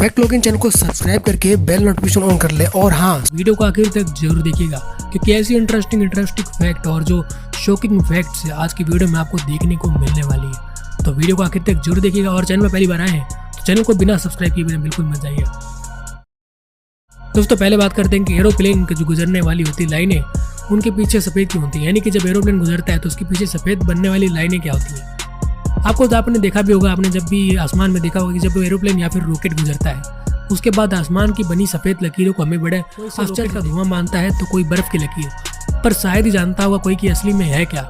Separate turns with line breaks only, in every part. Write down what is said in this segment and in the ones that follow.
Fact लोग इन channel को subscribe करके बेल नोटिफिकेशन ऑन कर ले। और हाँ, वीडियो को आखिर तक जरूर देखिएगा क्योंकि ऐसी इंटरेस्टिंग फैक्ट और जो शॉकिंग फैक्ट्स है आज की वीडियो में आपको देखने को मिलने वाली है। तो वीडियो को आखिर तक जरूर देखिएगा और चैनल में पहली बार आए हैं तो चैनल को बिना सब्सक्राइब किए बिना बिल्कुल मत जाइए। दोस्तों पहले बात करते हैं कि एरोप्लेन की जो गुजरने वाली होती लाइनें उनके पीछे सफ़ेद क्यों होती है, यानी कि जब एरोप्लेन गुजरता है तो उसके पीछे सफ़ेद बनने वाली लाइनें क्या होती हैं। आपने देखा भी होगा, आपने जब भी आसमान में देखा होगा कि जब एरोप्लेन या फिर रॉकेट गुजरता है उसके बाद आसमान की बनी सफ़ेद लकीरों को हमें बड़े आश्चर्य का धुआं मानता है तो कोई बर्फ की लकीर, पर शायद ही जानता होगा कोई कि असली में है क्या।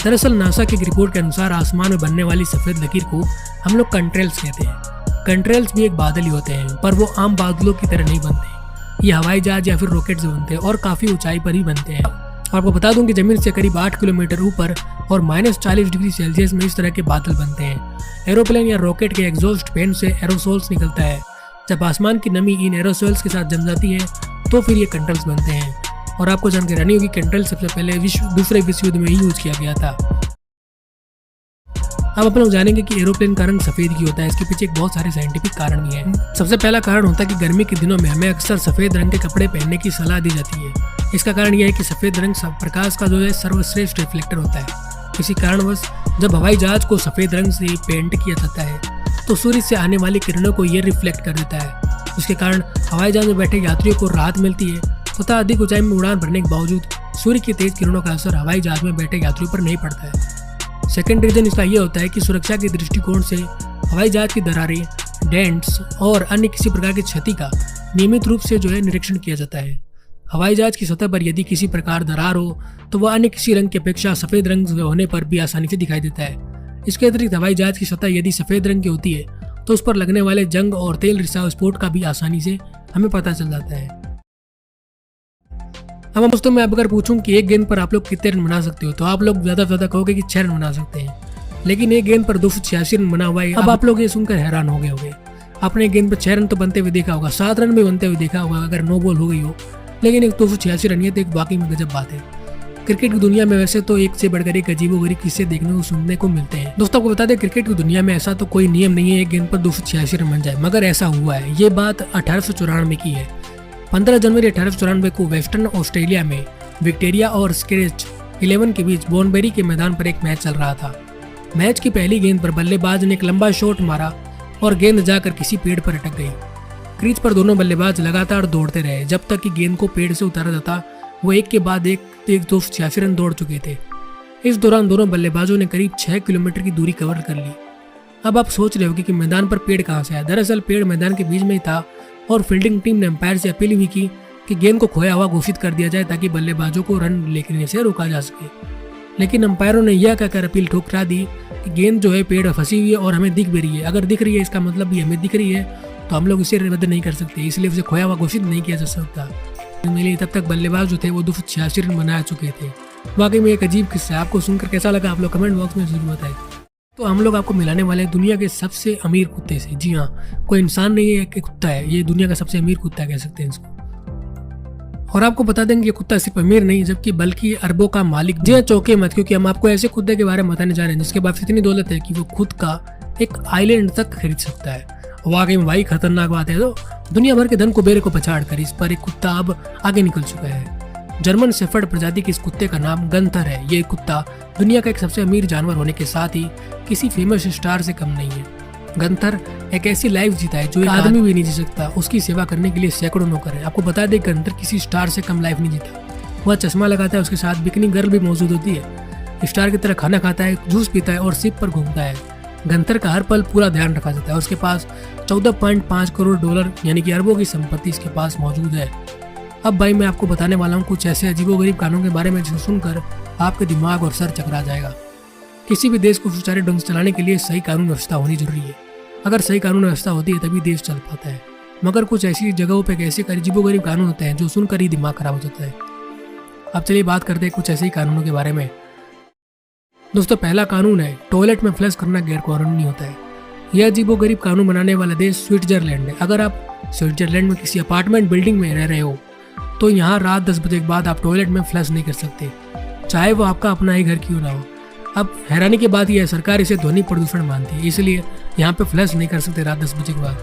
दरअसल नासा की रिपोर्ट के अनुसार आसमान में बनने वाली सफ़ेद लकीर को हम लोग कंट्रेल्स कहते हैं। कंट्रेल्स भी एक बादल ही होते हैं, पर वो आम बादलों की तरह नहीं बनते। ये हवाई जहाज या फिर रॉकेट से बनते हैं और काफ़ी ऊंचाई पर ही बनते हैं। आपको बता दूं कि जमीन से करीब 8 किलोमीटर ऊपर और -40 डिग्री सेल्सियस में इस तरह के बादल बनते हैं। एरोप्लेन या रॉकेट के एग्जॉस्ट फैन से एरोसोल्स निकलता है। जब आसमान की नमी इन एरोसोल्स के साथ जम जाती है तो फिर ये कंट्रेल्स बनते हैं। और आपको जानकारी नहीं होगी, कंट्रेल सबसे पहले दूसरे विश्व युद्ध में ही यूज किया गया था। अब अपन लोग जानेंगे कि एरोप्लेन का रंग सफ़ेद क्यों होता है। इसके पीछे बहुत सारे साइंटिफिक कारण भी हैं। सबसे पहला कारण होता है कि गर्मी के दिनों में हमें अक्सर सफ़ेद रंग के कपड़े पहनने की सलाह दी जाती है। इसका कारण यह है कि सफ़ेद रंग प्रकाश का जो है सर्वश्रेष्ठ रिफ्लेक्टर होता है। इसी कारणवश जब हवाई जहाज को सफ़ेद रंग से पेंट किया जाता है तो सूर्य से आने वाली किरणों को ये रिफ्लेक्ट कर देता है। इसके कारण हवाई जहाज में बैठे यात्रियों को राहत मिलती है तथा अधिक ऊंचाई में उड़ान भरने के बावजूद सूर्य की तेज किरणों का असर हवाई जहाज में बैठे यात्रियों पर नहीं पड़ता है। सेकेंड रीजन इसका यह होता है कि सुरक्षा के दृष्टिकोण से हवाई जहाज की दरारें, डेंट्स और अन्य किसी प्रकार की क्षति का नियमित रूप से जो है निरीक्षण किया जाता है। हवाई जहाज की सतह पर यदि किसी प्रकार दरार हो तो वह अन्य किसी रंग की अपेक्षा सफ़ेद रंग होने पर भी आसानी से दिखाई देता है। इसके अतिरिक्त हवाई जहाज की सतह यदि सफ़ेद रंग की होती है तो उस पर लगने वाले जंग और तेल रिसाव स्फोट का भी आसानी से हमें पता चल जाता है। अब दोस्तों मैं अगर पूछूं कि एक गेंद पर आप लोग कितने रन बना सकते हो तो आप लोग ज़्यादा से ज़्यादा कहोगे कि 6 रन बना सकते हैं, लेकिन एक गेंद पर 286 रन बना हुआ है। अब आप लोग ये सुनकर हैरान हो गए होंगे। आपने एक गेंद पर 6 रन तो बनते हुए देखा होगा, 7 रन भी बनते हुए देखा होगा अगर नो बॉल हो गई हो, लेकिन एक 286 रन ये तो एक वाकई में गजब बात है। क्रिकेट की दुनिया में वैसे तो एक से बढ़कर एक अजीबोगरीब किस्से देखने को सुनने को मिलते हैं। दोस्तों को बता दें, क्रिकेट की दुनिया में ऐसा तो कोई नियम नहीं है एक गेंद पर 286 रन बन जाए, मगर ऐसा हुआ है। ये बात 1894 की है। 15 जनवरी 1894 को वेस्टर्न ऑस्ट्रेलिया में विक्टोरिया और स्केच 11 के बीच बोनबेरी के मैदान पर एक मैच चल रहा था। मैच की पहली गेंद पर बल्लेबाज ने एक लंबा शॉट मारा और गेंद जाकर किसी पेड़ पर अटक गई। क्रीज पर दोनों बल्लेबाज लगातार दौड़ते रहे जब तक कि गेंद को पेड़ से उतारा जाता। वो एक के बाद एक 286 रन दौड़ चुके थे। इस दौरान दोनों बल्लेबाजों ने करीब 6 किलोमीटर की दूरी कवर कर ली। अब आप सोच रहे होंगे कि मैदान पर पेड़ कहाँ से आया। दरअसल पेड़ मैदान के बीच में ही था और फील्डिंग टीम ने अंपायर से अपील भी की कि गेंद को खोया हुआ घोषित कर दिया जाए ताकि बल्लेबाजों को रन लेने से रोका जा सके। लेकिन अंपायरों ने यह कहकर अपील ठुकरा दी कि गेंद जो है पेड़ फंसी हुई है और हमें दिख भी रही है। अगर दिख रही है इसका मतलब भी हमें दिख रही है तो हम लोग इसे रद्द नहीं कर सकते, इसलिए उसे खोया हुआ घोषित नहीं किया जा सकता। मेरे तब तक बल्लेबाज जो थे वो 286 रन बना चुके थे। वाकई में एक अजीब किस्सा है। आपको सुनकर कैसा लगा आप लोग कमेंट बॉक्स में जरूर बताएं। तो हम लोग आपको मिलाने वाले हैं दुनिया के सबसे अमीर कुत्ते से। जी हाँ, कोई इंसान नहीं है, एक कुत्ता है। ये दुनिया का सबसे अमीर कुत्ता कह सकते हैं इसको। और आपको बता देंगे ये कुत्ता सिर्फ अमीर नहीं जबकि बल्कि अरबों का मालिक। जी हाँ, चौंके मत, क्योंकि हम आपको ऐसे कुत्ते के बारे में बताने जा रहे हैं जिसके पास इतनी दौलत है कि वो खुद का एक आइलैंड तक खरीद सकता है। वाकई में भाई खतरनाक बात है। तो दुनिया भर के धन कुबेर को पछाड़ कर इस पर एक कुत्ता अब आगे निकल चुका है। जर्मन शेफर्ड प्रजाति के इस कुत्ते का नाम गंथर है। ये कुत्ता दुनिया का एक सबसे अमीर जानवर होने के साथ ही किसी फेमस स्टार से कम नहीं है। गंथर एक ऐसी लाइफ जीता है जो एक आदमी भी नहीं जी सकता। उसकी सेवा करने के लिए सैकड़ों नौकर है। आपको बता दें, गंथर किसी स्टार से कम लाइफ नहीं जीता। वह चश्मा लगाता है, उसके साथ बिकनी गर्ल भी मौजूद होती है। स्टार की तरह खाना खाता है, जूस पीता है और शिप पर घूमता है। गंथर का हर पल पूरा ध्यान रखा जाता है। उसके पास 14.5 करोड़ डॉलर यानी कि अरबों की संपत्ति इसके पास मौजूद है। अब भाई मैं आपको बताने वाला हूँ कुछ ऐसे अजीबोगरीब कानूनों के बारे में जिसे सुनकर आपके दिमाग और सर चकरा जाएगा। किसी भी देश को सुचारू ढंग से चलाने के लिए सही कानून व्यवस्था होनी जरूरी है। अगर सही कानून व्यवस्था होती है तभी देश चल पाता है, मगर कुछ ऐसी जगहों पर ऐसे अजीबोगरीब कानून होते हैं जो सुनकर ही दिमाग खराब हो जाता है। अब चलिए बात करते हैं कुछ ऐसे ही कानूनों के बारे में। दोस्तों पहला कानून है टॉयलेट में फ्लश करना गैर कानूनी होता है। यह अजीबोगरीब कानून बनाने वाला देश स्विट्जरलैंड है। अगर आप स्विट्जरलैंड में किसी अपार्टमेंट बिल्डिंग में रह रहे हो तो यहाँ रात 10 बजे के बाद आप टॉयलेट में फ्लश नहीं कर सकते, चाहे वो आपका अपना ही घर क्यों ना हो। अब हैरानी की बात यह है सरकार इसे ध्वनि प्रदूषण मानती है, इसलिए यहाँ पे फ्लश नहीं कर सकते रात 10 बजे के बाद।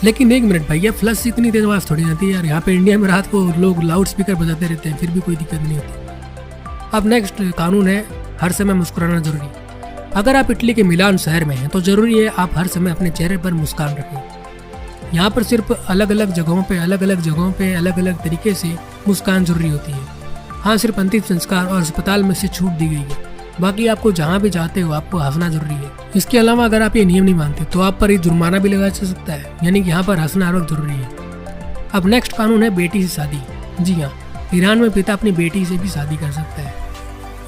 लेकिन एक मिनट भैया, फ्लश से इतनी तेज आवाज़ थोड़ी आती है यार। यहाँ पे इंडिया में रात को लोग लाउड स्पीकर बजाते रहते हैं, फिर भी कोई दिक्कत नहीं होती। अब नेक्स्ट कानून है हर समय मुस्कुराना जरूरी। अगर आप इटली के मिलान शहर में हैं तो जरूरी है आप हर समय अपने चेहरे पर मुस्कान रखें। यहाँ पर सिर्फ अलग अलग जगहों पे अलग अलग तरीके से मुस्कान जरूरी होती है। हाँ, सिर्फ अंतिम संस्कार और अस्पताल में से छूट दी गई है। बाकी आपको जहाँ भी जाते हो आपको हंसना जरूरी है। इसके अलावा अगर आप ये नियम नहीं मानते तो आप पर ये जुर्माना भी लगाया जा सकता है, यानी कि यहाँ पर हंसना हर वक्त जरूरी है। अब नेक्स्ट कानून है बेटी से शादी। जी हाँ, ईरान में पिता अपनी बेटी से भी शादी कर सकता है।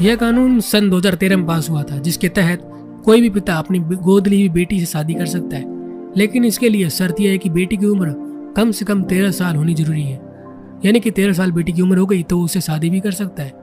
यह कानून सन 2013 में पास हुआ था, जिसके तहत कोई भी पिता अपनी गोद ली हुई बेटी से शादी कर सकता है। लेकिन इसके लिए शर्त यह है कि बेटी की उम्र कम से कम 13 साल होनी जरूरी है, यानी कि 13 साल बेटी की उम्र हो गई तो उसे शादी भी कर सकता है।